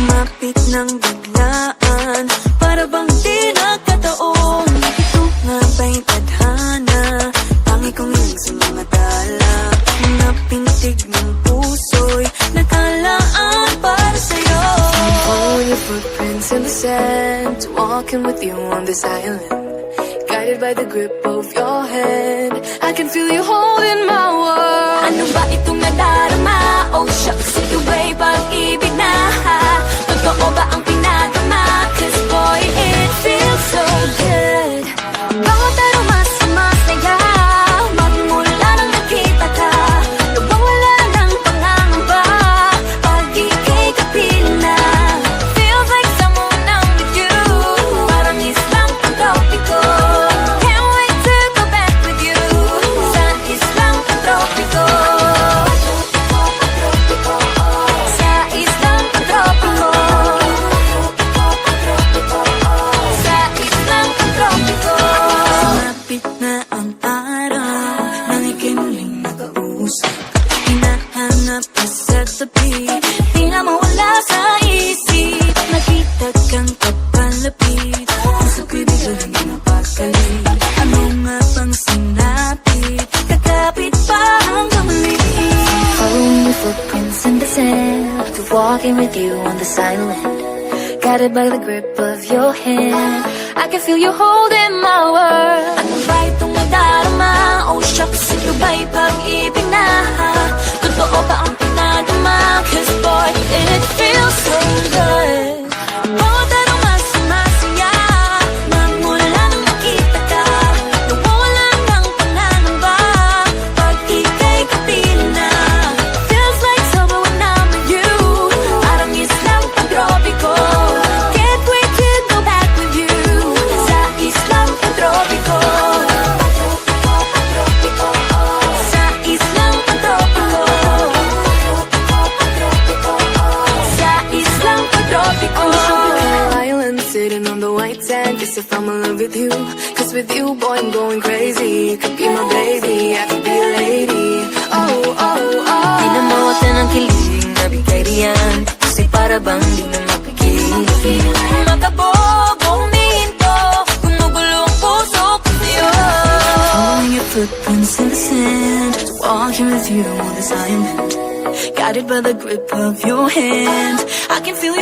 Lumapit ng biglaan, para bang di nagkataon. Ito nga ba'y tadhana, tangi kong iling sa mga dala. Mga pintig ng puso'y nakalaan para sa'yo. I'm following your footprints in the sand, walking with you on this island, guided by the grip of your hand. I can feel you holding my world. Ano ba itong nadarama? Oh shucks, ito ba'y pag-ibig na? Totoo ba ang pinagama? Cause boy, it feels so good. Bawat araw mas sumasaya, magmula nang nakita ka. Nawawala ng pangangamba, pag ika'y kapiling na. Feels like someone I'm with you, parang islang pang-tropiko. Can't wait to go back with you, sa islang pang-tropiko. Sa islang pang-tropiko. Sa islang pang-tropiko. Sumapit na ang araw, nang ika'y muling nakausap. Hinahanap ka sa tabi, di na mawala sa isip. Nakita kang kapalapit, puso ko'y biglang napakalit. Ano nga bang sinapit, kakapit pa hanggang muli. Following your footprints in the sand, to walking with you on this island, guided by the grip of your hand. I can feel you holding my world. Ano ba itong nadarama? Oh shucks, ito ba'y pag-ibig na? Totoo ba ang pinagama? Cause boy, it feels so good. Bawat araw mas sumasaya, magmula nang nakita ka. Nawawala ng pangangamba, pag ika'y kapiling na. Feels like summer when I'm with you, parang islang pang-tropiko. Can't wait to go back with you, sa islang pang-tropiko. Sa islang pang-tropiko. Sa islang pang-tropiko. Island sitting on the white sand, guess if I'm in love with you, cause with you boy I'm going crazy. You could be my baby, I could be a lady. Oh, oh, oh. Di na mawata ng kilig na bigay riyan, kasi para bang di na mapigil. Makabobo, humihinto, gumugulo ang puso ko sa'yo. Following your footprints in the sand, walking with you on this island, guided by the grip of your hand. I can feel